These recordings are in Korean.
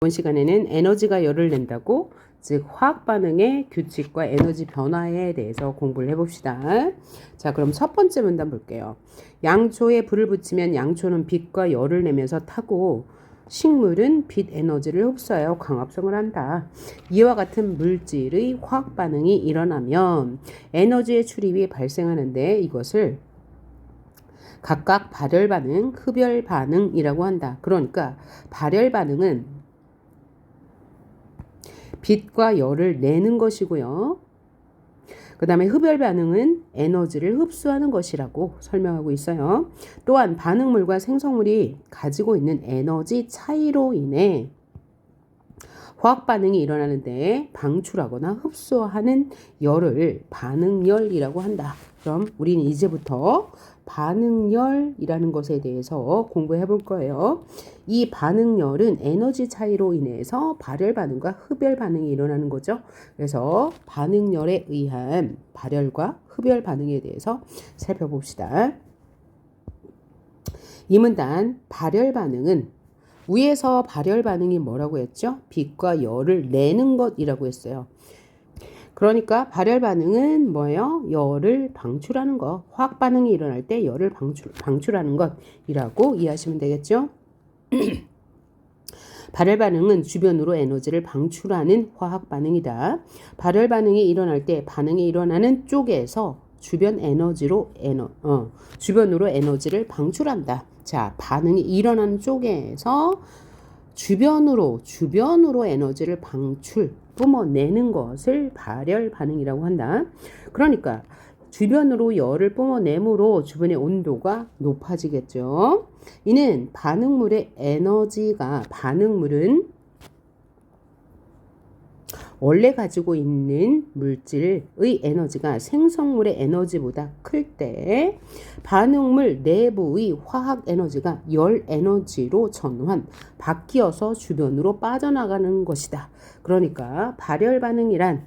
이번 시간에는 에너지가 열을 낸다고, 즉 화학 반응의 규칙과 에너지 변화에 대해서 공부를 해봅시다. 자, 그럼 첫 번째 문단 볼게요. 양초에 불을 붙이면 양초는 빛과 열을 내면서 타고 식물은 빛 에너지를 흡수하여 광합성을 한다. 이와 같은 물질의 화학 반응이 일어나면 에너지의 출입이 발생하는데 이것을 각각 발열 반응, 흡열 반응이라고 한다. 그러니까 발열 반응은 빛과 열을 내는 것이고요. 그 다음에 흡열 반응은 에너지를 흡수하는 것이라고 설명하고 있어요. 또한 반응물과 생성물이 가지고 있는 에너지 차이로 인해 화학 반응이 일어나는데 방출하거나 흡수하는 열을 반응열이라고 한다. 그럼 우리는 이제부터 반응열이라는 것에 대해서 공부해 볼 거예요. 이 반응열은 에너지 차이로 인해서 발열 반응과 흡열 반응이 일어나는 거죠. 그래서 반응열에 의한 발열과 흡열 반응에 대해서 살펴봅시다. 이 문단 발열 반응은 위에서 발열 반응이 뭐라고 했죠? 빛과 열을 내는 것이라고 했어요. 그러니까 발열 반응은 뭐예요? 열을 방출하는 것. 화학 반응이 일어날 때 열을 방출하는 것이라고 이해하시면 되겠죠? 발열 반응은 주변으로 에너지를 방출하는 화학 반응이다. 발열 반응이 일어날 때 반응이 일어나는 쪽에서 주변으로 에너지를 방출한다. 자, 반응이 일어나는 쪽에서 주변으로 에너지를 뿜어내는 것을 발열 반응이라고 한다. 그러니까 주변으로 열을 뿜어내므로 주변의 온도가 높아지겠죠. 이는 반응물은 원래 가지고 있는 물질의 에너지가 생성물의 에너지보다 클 때 반응물 내부의 화학 에너지가 열 에너지로 바뀌어서 주변으로 빠져나가는 것이다. 그러니까 발열 반응이란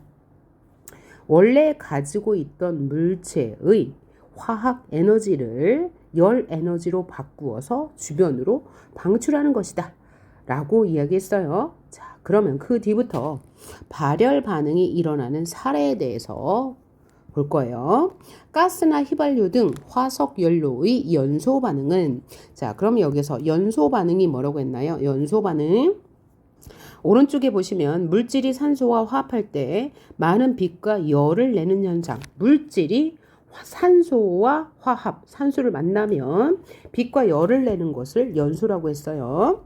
원래 가지고 있던 물체의 화학 에너지를 열 에너지로 바꾸어서 주변으로 방출하는 것이다. 라고 이야기했어요. 자, 그러면 그 뒤부터 발열 반응이 일어나는 사례에 대해서 볼 거예요. 가스나 휘발유 등 화석 연료의 연소 반응은, 자, 그럼 여기서 연소 반응이 뭐라고 했나요? 연소 반응. 오른쪽에 보시면 물질이 산소와 화합할 때 많은 빛과 열을 내는 현상. 물질이 산소와 산소를 만나면 빛과 열을 내는 것을 연소라고 했어요.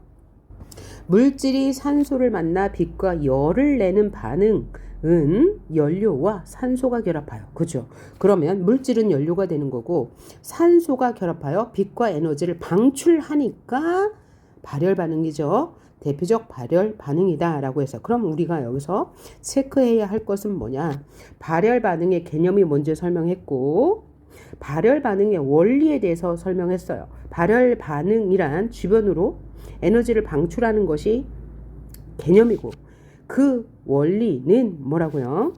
물질이 산소를 만나 빛과 열을 내는 반응은 연료와 산소가 결합하여, 그죠? 그러면 물질은 연료가 되는 거고 산소가 결합하여 빛과 에너지를 방출하니까 발열 반응이죠. 대표적 발열 반응이다 라고 해서, 그럼 우리가 여기서 체크해야 할 것은 뭐냐? 발열 반응의 개념이 먼저 설명했고 발열 반응의 원리에 대해서 설명했어요. 발열 반응이란 주변으로 에너지를 방출하는 것이 개념이고 그 원리는 뭐라고요?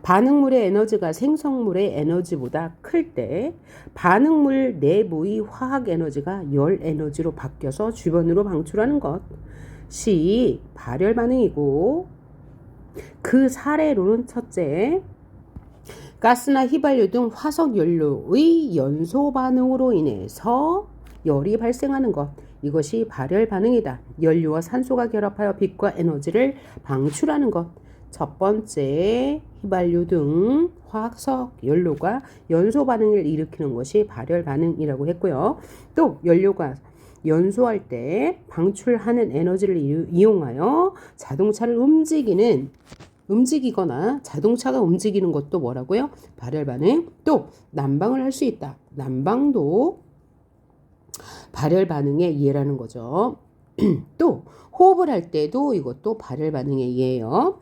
반응물의 에너지가 생성물의 에너지보다 클 때 반응물 내부의 화학 에너지가 열 에너지로 바뀌어서 주변으로 방출하는 것이 발열 반응이고, 그 사례로는 첫째, 가스나 휘발유 등 화석 연료의 연소 반응으로 인해서 열이 발생하는 것, 이것이 발열 반응이다. 연료와 산소가 결합하여 빛과 에너지를 방출하는 것. 첫 번째, 휘발유 등 화석 연료가 연소 반응을 일으키는 것이 발열 반응이라고 했고요. 또 연료가 연소할 때 방출하는 에너지를 이용하여 자동차를 움직이거나 자동차가 움직이는 것도 뭐라고요? 발열 반응. 또 난방을 할 수 있다. 난방도 발열 반응의 예라는 거죠. 또 호흡을 할 때도 이것도 발열 반응의 예예요.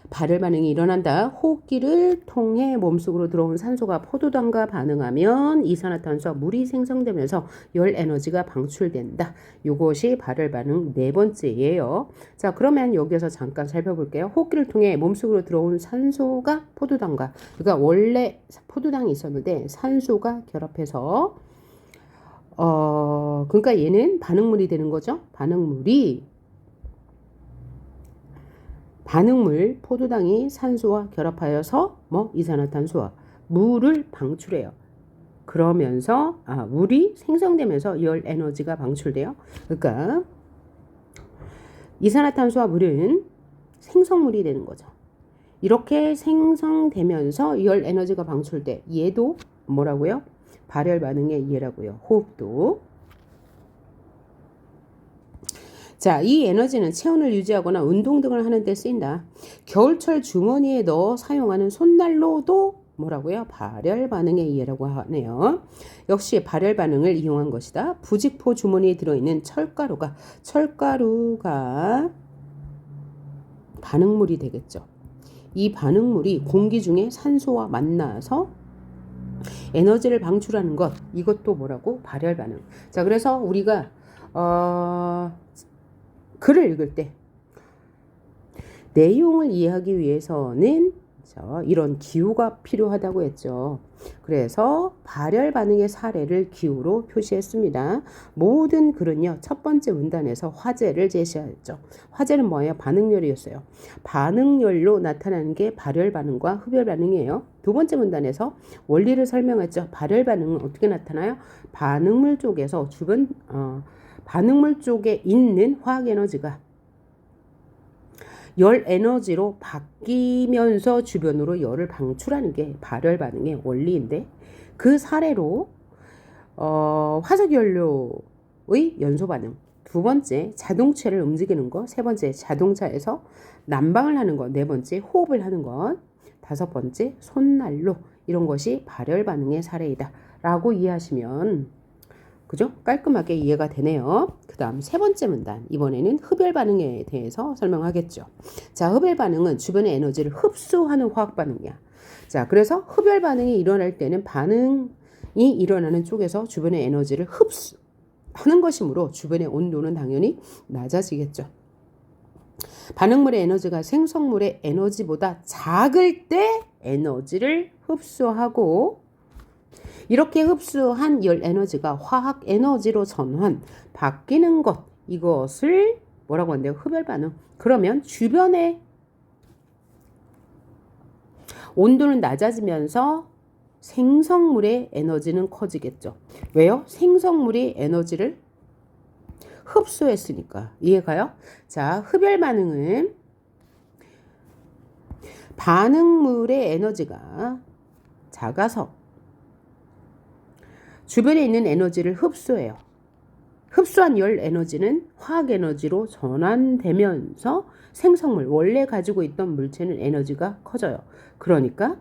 발열 반응이 일어난다. 호흡기를 통해 몸속으로 들어온 산소가 포도당과 반응하면 이산화탄소와 물이 생성되면서 열 에너지가 방출된다. 이것이 발열 반응 네 번째예요. 자, 그러면 여기서 잠깐 살펴볼게요. 호흡기를 통해 몸속으로 들어온 산소가 포도당과, 그러니까 원래 포도당이 있었는데 산소가 결합해서 그러니까 얘는 반응물이 되는 거죠. 반응물이 반응물 포도당이 산소와 결합하여서 이산화탄소와 물을 방출해요. 그러면서 물이 생성되면서 열 에너지가 방출돼요. 그러니까 이산화탄소와 물은 생성물이 되는 거죠. 이렇게 생성되면서 열 에너지가 방출돼. 얘도 뭐라고요? 발열 반응의 예라고요. 호흡도. 자, 이 에너지는 체온을 유지하거나 운동 등을 하는 데 쓰인다. 겨울철 주머니에 넣어 사용하는 손난로도 뭐라고요? 발열 반응의 예라고 하네요. 역시 발열 반응을 이용한 것이다. 부직포 주머니에 들어있는 철가루가 반응물이 되겠죠. 이 반응물이 공기 중에 산소와 만나서 에너지를 방출하는 것, 이것도 뭐라고? 발열 반응. 자, 그래서 우리가 글을 읽을 때 내용을 이해하기 위해서는 이런 기호가 필요하다고 했죠. 그래서 발열 반응의 사례를 기호로 표시했습니다. 모든 글은요, 첫 번째 문단에서 화제를 제시하였죠. 화제는 뭐예요? 반응열이었어요. 반응열로 나타나는 게 발열 반응과 흡열 반응이에요. 두 번째 문단에서 원리를 설명했죠. 발열 반응은 어떻게 나타나요? 반응물 쪽에서 반응물 쪽에 있는 화학 에너지가 열 에너지로 바뀌면서 주변으로 열을 방출하는 게 발열 반응의 원리인데, 그 사례로 화석 연료의 연소 반응, 두 번째 자동차를 움직이는 것, 세 번째 자동차에서 난방을 하는 것, 네 번째 호흡을 하는 것, 다섯 번째 손난로, 이런 것이 발열 반응의 사례이다 라고 이해하시면 그죠? 깔끔하게 이해가 되네요. 그 다음 세 번째 문단. 이번에는 흡열 반응에 대해서 설명하겠죠. 자, 흡열 반응은 주변의 에너지를 흡수하는 화학 반응이야. 자, 그래서 흡열 반응이 일어날 때는 반응이 일어나는 쪽에서 주변의 에너지를 흡수하는 것이므로 주변의 온도는 당연히 낮아지겠죠. 반응물의 에너지가 생성물의 에너지보다 작을 때 에너지를 흡수하고, 이렇게 흡수한 열 에너지가 화학 에너지로 바뀌는 것, 이것을 뭐라고 한대요? 흡열 반응. 그러면 주변의 온도는 낮아지면서 생성물의 에너지는 커지겠죠. 왜요? 생성물이 에너지를 흡수했으니까. 이해가요? 자, 흡열 반응은 반응물의 에너지가 작아서 주변에 있는 에너지를 흡수해요. 흡수한 열 에너지는 화학 에너지로 전환되면서 생성물, 원래 가지고 있던 물체는 에너지가 커져요. 그러니까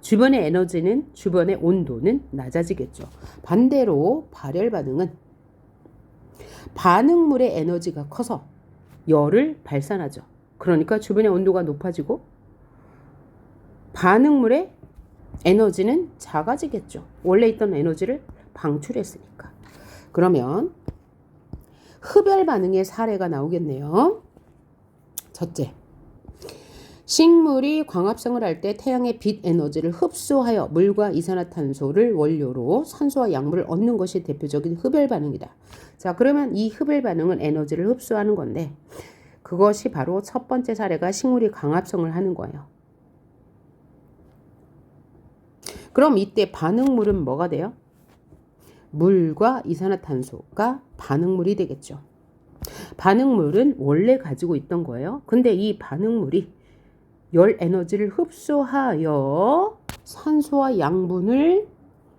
주변의 에너지는, 주변의 온도는 낮아지겠죠. 반대로 발열 반응은 반응물의 에너지가 커서 열을 발산하죠. 그러니까 주변의 온도가 높아지고 반응물의 에너지는 작아지겠죠. 원래 있던 에너지를 방출했으니까. 그러면 흡열 반응의 사례가 나오겠네요. 첫째, 식물이 광합성을 할 때 태양의 빛 에너지를 흡수하여 물과 이산화탄소를 원료로 산소와 양분을 얻는 것이 대표적인 흡열 반응이다. 자, 그러면 이 흡열 반응은 에너지를 흡수하는 건데, 그것이 바로 첫 번째 사례가 식물이 광합성을 하는 거예요. 그럼 이때 반응물은 뭐가 돼요? 물과 이산화탄소가 반응물이 되겠죠. 반응물은 원래 가지고 있던 거예요. 근데 이 반응물이 열 에너지를 흡수하여 산소와 양분을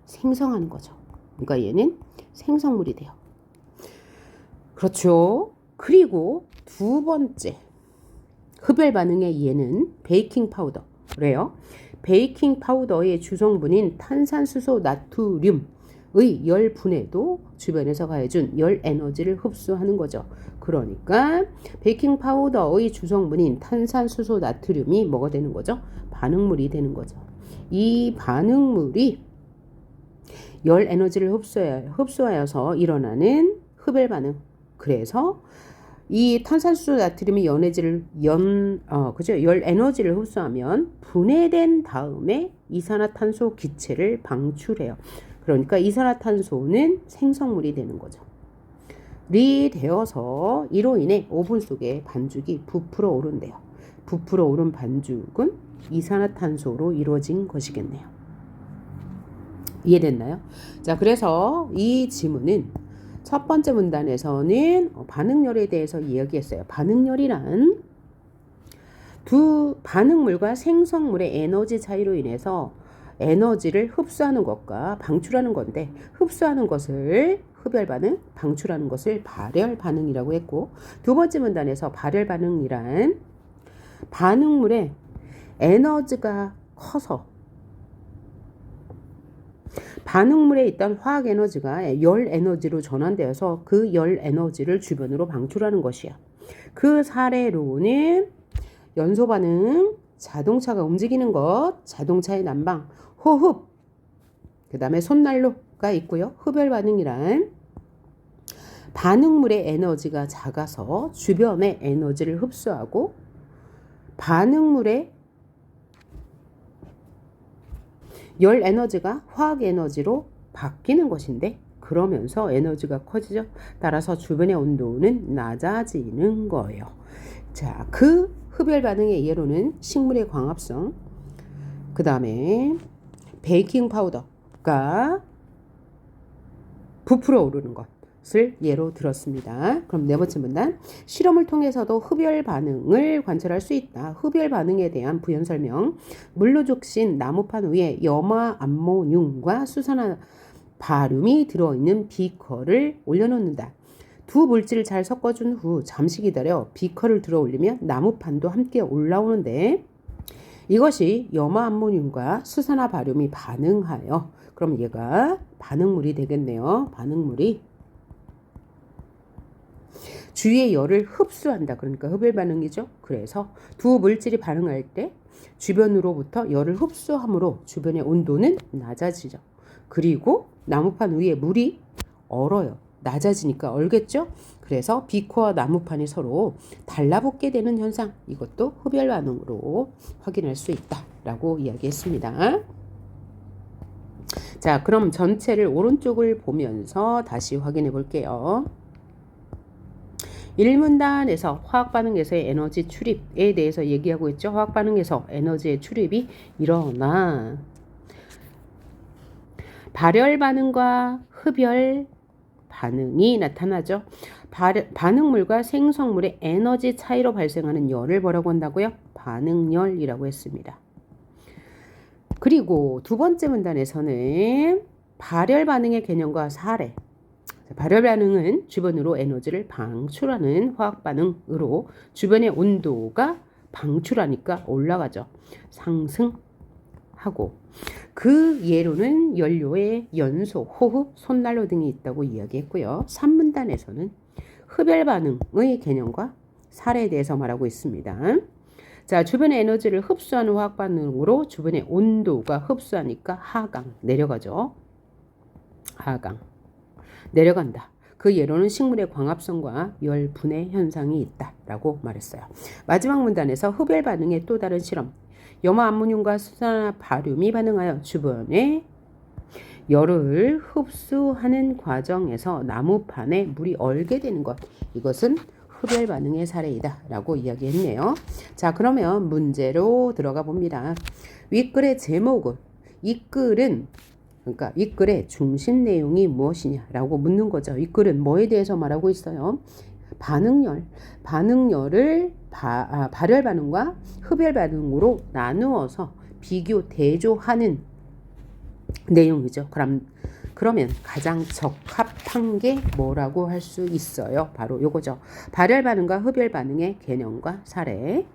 생성하는 거죠. 그러니까 얘는 생성물이 돼요. 그렇죠. 그리고 두 번째 흡열 반응의 얘는 베이킹 파우더래요. 베이킹 파우더의 주성분인 탄산수소 나트륨의 열 분해도 주변에서 가해준 열 에너지를 흡수하는 거죠. 그러니까 베이킹 파우더의 주성분인 탄산수소 나트륨이 뭐가 되는 거죠? 반응물이 되는 거죠. 이 반응물이 열 에너지를 흡수하여서 일어나는 흡열 반응. 그래서 이 탄산수소 나트륨이 열 에너지를 흡수하면 분해된 다음에 이산화탄소 기체를 방출해요. 그러니까 이산화탄소는 생성물이 되는 거죠. 되어서 이로 인해 오븐 속에 반죽이 부풀어 오른대요. 부풀어 오른 반죽은 이산화탄소로 이루어진 것이겠네요. 이해됐나요? 자, 그래서 이 지문은 첫 번째 문단에서는 반응열에 대해서 이야기했어요. 반응열이란 두 반응물과 생성물의 에너지 차이로 인해서 에너지를 흡수하는 것과 방출하는 건데, 흡수하는 것을 흡열 반응, 방출하는 것을 발열 반응이라고 했고, 두 번째 문단에서 발열 반응이란 반응물의 에너지가 커서 반응물에 있던 화학 에너지가 열 에너지로 전환되어서 그 열 에너지를 주변으로 방출하는 것이야. 그 사례로는 연소 반응, 자동차가 움직이는 것, 자동차의 난방, 호흡, 그 다음에 손난로가 있고요. 흡열 반응이란 반응물의 에너지가 작아서 주변의 에너지를 흡수하고 반응물의 열 에너지가 화학 에너지로 바뀌는 것인데, 그러면서 에너지가 커지죠. 따라서 주변의 온도는 낮아지는 거예요. 자, 그 흡열 반응의 예로는 식물의 광합성, 그 다음에 베이킹 파우더가 부풀어 오르는 것을 예로 들었습니다. 그럼 네 번째 문단, 실험을 통해서도 흡열 반응을 관찰할 수 있다. 흡열 반응에 대한 부연 설명. 물로 적신 나무판 위에 염화 암모늄과 수산화 바륨이 들어있는 비커를 올려놓는다. 두 물질을 잘 섞어준 후 잠시 기다려 비커를 들어 올리면 나무판도 함께 올라오는데, 이것이 염화 암모늄과 수산화 바륨이 반응하여, 그럼 얘가 반응물이 되겠네요. 반응물이 주위의 열을 흡수한다. 그러니까 흡열 반응이죠. 그래서 두 물질이 반응할 때 주변으로부터 열을 흡수함으로 주변의 온도는 낮아지죠. 그리고 나무판 위에 물이 얼어요. 낮아지니까 얼겠죠. 그래서 비커와 나무판이 서로 달라붙게 되는 현상, 이것도 흡열 반응으로 확인할 수 있다라고 이야기했습니다. 자, 그럼 전체를 오른쪽을 보면서 다시 확인해 볼게요. 1문단에서 화학반응에서의 에너지 출입에 대해서 얘기하고 있죠. 화학반응에서 에너지의 출입이 일어나 발열 반응과 흡열 반응이 나타나죠. 반응물과 생성물의 에너지 차이로 발생하는 열을 뭐라고 한다고요? 반응열이라고 했습니다. 그리고 두 번째 문단에서는 발열 반응의 개념과 사례. 발열 반응은 주변으로 에너지를 방출하는 화학 반응으로 주변의 온도가 방출하니까 올라가죠. 상승하고, 그 예로는 연료의 연소, 호흡, 손난로 등이 있다고 이야기했고요. 3문단에서는 흡열 반응의 개념과 사례에 대해서 말하고 있습니다. 자, 주변의 에너지를 흡수하는 화학 반응으로 주변의 온도가 흡수하니까 하강, 내려가죠. 하강, 내려간다. 그 예로는 식물의 광합성과 열 분해 현상이 있다라고 말했어요. 마지막 문단에서 흡열 반응의 또 다른 실험. 염화 암모늄과 수산화 바륨이 반응하여 주변에 열을 흡수하는 과정에서 나무판에 물이 얼게 되는 것. 이것은 흡열 반응의 사례이다 라고 이야기했네요. 자, 그러면 문제로 들어가 봅니다. 윗글의 제목은, 이 글은, 그러니까 이 글의 중심 내용이 무엇이냐라고 묻는 거죠. 이 글은 뭐에 대해서 말하고 있어요? 반응열을 발열 반응과 흡열 반응으로 나누어서 비교 대조하는 내용이죠. 그러면 가장 적합한 게 뭐라고 할 수 있어요? 바로 요거죠. 발열 반응과 흡열 반응의 개념과 사례.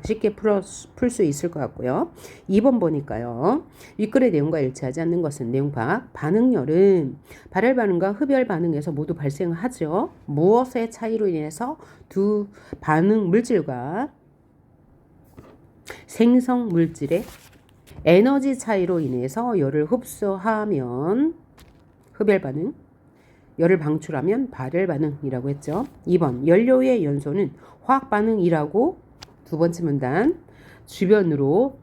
쉽게 풀 수 있을 것 같고요. 2번 보니까요. 윗글의 내용과 일치하지 않는 것은 내용 파악. 반응열은 발열 반응과 흡열 반응에서 모두 발생하죠. 무엇의 차이로 인해서 두 반응 물질과 생성 물질의 에너지 차이로 인해서 열을 흡수하면 흡열 반응, 열을 방출하면 발열 반응이라고 했죠. 2번 연료의 연소는 화학 반응이라고, 두 번째 문단 주변으로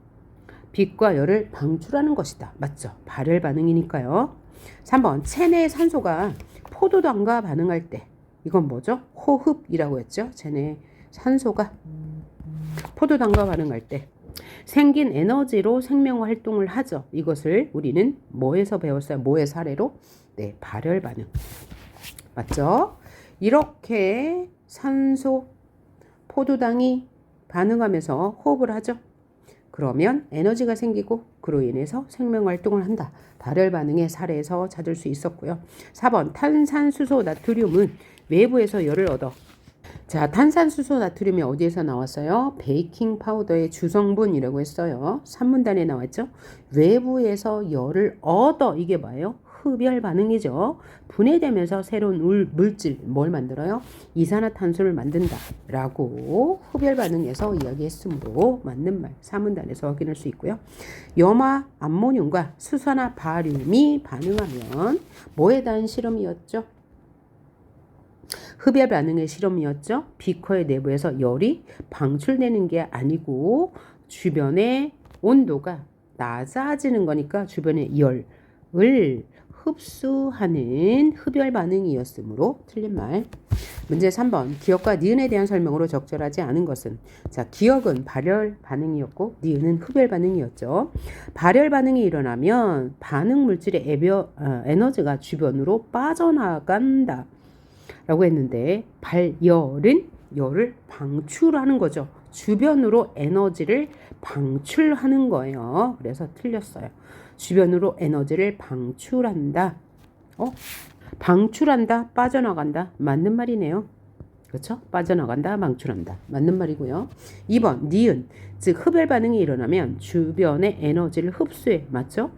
빛과 열을 방출하는 것이다. 맞죠? 발열 반응이니까요. 3번 체내의 산소가 포도당과 반응할 때 이건 뭐죠? 호흡이라고 했죠. 쟤네 산소가 포도당과 반응할 때 생긴 에너지로 생명 활동을 하죠. 이것을 우리는 뭐에서 배웠어요? 뭐의 사례로? 네, 발열 반응. 맞죠? 이렇게 산소, 포도당이 반응하면서 호흡을 하죠. 그러면 에너지가 생기고 그로 인해서 생명 활동을 한다. 발열 반응의 사례에서 찾을 수 있었고요. 4번 탄산수소 나트륨은 외부에서 열을 얻어. 자, 탄산수소 나트륨이 어디에서 나왔어요? 베이킹 파우더의 주성분이라고 했어요. 3문단에 나왔죠. 외부에서 열을 얻어. 이게 뭐예요? 흡열 반응이죠. 분해되면서 새로운 물질 뭘 만들어요? 이산화탄소를 만든다 라고 흡열 반응에서 이야기했으므로 맞는 말 3문단에서 확인할 수 있고요. 염화 암모늄과 수산화 바륨이 반응하면 뭐에 대한 실험이었죠? 흡열 반응의 실험이었죠. 비커의 내부에서 열이 방출되는 게 아니고 주변의 온도가 낮아지는 거니까 주변의 열을 흡수하는 흡열 반응이었으므로 틀린 말. 문제 3번 기억과 니은에 대한 설명으로 적절하지 않은 것은 자, 기억은 발열 반응이었고 니은은 흡열 반응이었죠. 발열 반응이 일어나면 반응 물질의 에너지가 주변으로 빠져나간다 라고 했는데 발열은 열을 방출하는 거죠. 주변으로 에너지를 방출하는 거예요. 그래서 틀렸어요. 주변으로 에너지를 방출한다. 방출한다, 빠져나간다. 맞는 말이네요. 그렇죠? 빠져나간다, 방출한다. 맞는 말이고요. 2번 니은, 즉 흡열 반응이 일어나면 주변의 에너지를 흡수해. 맞죠?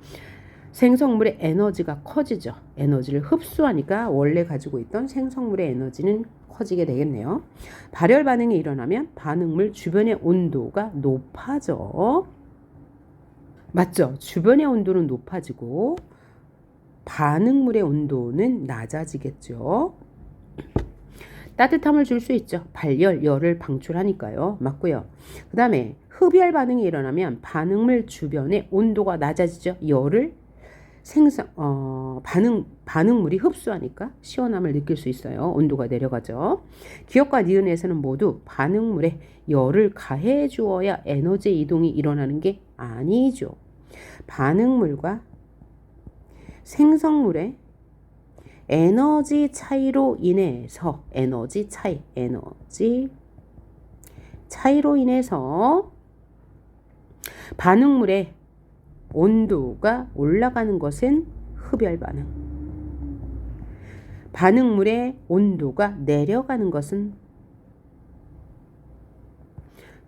생성물의 에너지가 커지죠. 에너지를 흡수하니까 원래 가지고 있던 생성물의 에너지는 커지게 되겠네요. 발열 반응이 일어나면 반응물 주변의 온도가 높아져. 맞죠? 주변의 온도는 높아지고 반응물의 온도는 낮아지겠죠. 따뜻함을 줄 수 있죠. 발열, 열을 방출하니까요. 맞고요. 그 다음에 흡열 반응이 일어나면 반응물 주변의 온도가 낮아지죠. 열을 반응물이 흡수하니까 시원함을 느낄 수 있어요. 온도가 내려가죠. 기억과 니은에서는 모두 반응물에 열을 가해 주어야 에너지 이동이 일어나는 게 아니죠. 반응물과 생성물의 에너지 차이로 인해서 에너지 차이로 인해서 반응물의 온도가 올라가는 것은 흡열 반응. 반응물의 온도가 내려가는 것은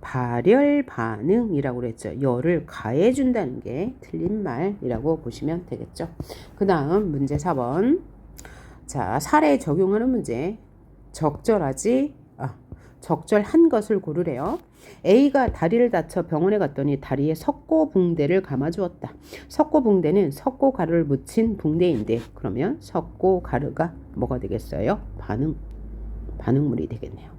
발열 반응이라고 그랬죠. 열을 가해준다는 게 틀린 말이라고 보시면 되겠죠. 그 다음 문제 4번. 자, 사례에 적용하는 문제. 적절한 것을 고르래요. A가 다리를 다쳐 병원에 갔더니 다리에 석고붕대를 감아주었다. 석고붕대는 석고가루를 묻힌 붕대인데 그러면 석고가루가 뭐가 되겠어요? 반응물이 되겠네요.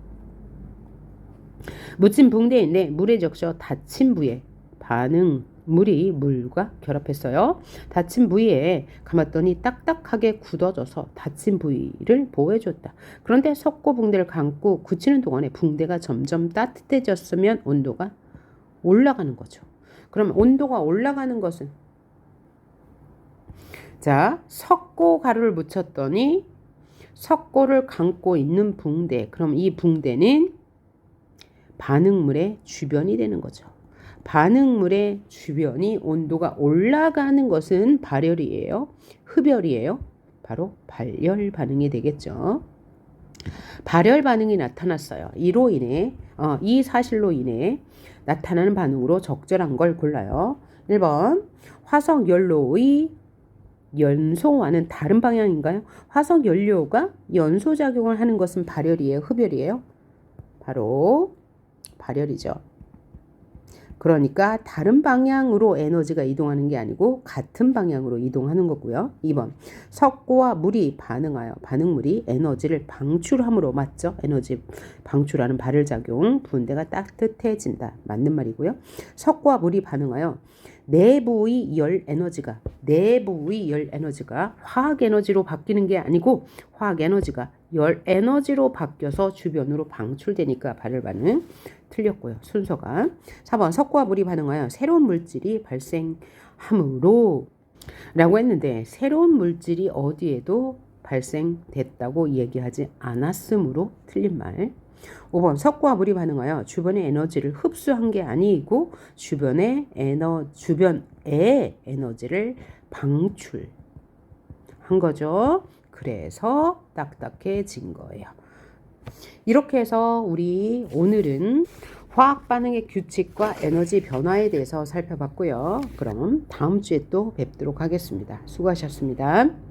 묻힌 붕대인데 물에 적셔 다친 부위에 반응물이 물과 결합했어요. 다친 부위에 감았더니 딱딱하게 굳어져서 다친 부위를 보호해줬다. 그런데 석고 붕대를 감고 굳히는 동안에 붕대가 점점 따뜻해졌으면 온도가 올라가는 거죠. 그럼 온도가 올라가는 것은 자, 석고 가루를 묻혔더니 석고를 감고 있는 붕대. 그럼 이 붕대는 반응물의 주변이 되는 거죠. 반응물의 주변이 온도가 올라가는 것은 발열이에요? 흡열이에요? 바로 발열 반응이 되겠죠. 발열 반응이 나타났어요. 이로 인해 이 사실로 인해 나타나는 반응으로 적절한 걸 골라요. 1번 화석 연료의 연소와는 다른 방향인가요? 화석 연료가 연소 작용을 하는 것은 발열이에요? 흡열이에요? 바로 발열이죠. 그러니까 다른 방향으로 에너지가 이동하는 게 아니고 같은 방향으로 이동하는 거고요. 2번 석고와 물이 반응하여 반응물이 에너지를 방출함으로 맞죠? 에너지 방출하는 발열작용 붕대가 따뜻해진다. 맞는 말이고요. 석고와 물이 반응하여 내부의 열 에너지가 화학 에너지로 바뀌는 게 아니고 화학 에너지가 열 에너지로 바뀌어서 주변으로 방출되니까 발열 반응 틀렸고요. 순서가 4번 석고와 물이 반응하여 새로운 물질이 발생하므로 라고 했는데 새로운 물질이 어디에도 발생됐다고 얘기하지 않았으므로 틀린 말. 5번 석고와 물이 반응하여 주변의 에너지를 흡수한 게 아니고 주변의 에너지를 방출한 거죠. 그래서 딱딱해진 거예요. 이렇게 해서 우리 오늘은 화학 반응의 규칙과 에너지 변화에 대해서 살펴봤고요. 그럼 다음 주에 또 뵙도록 하겠습니다. 수고하셨습니다.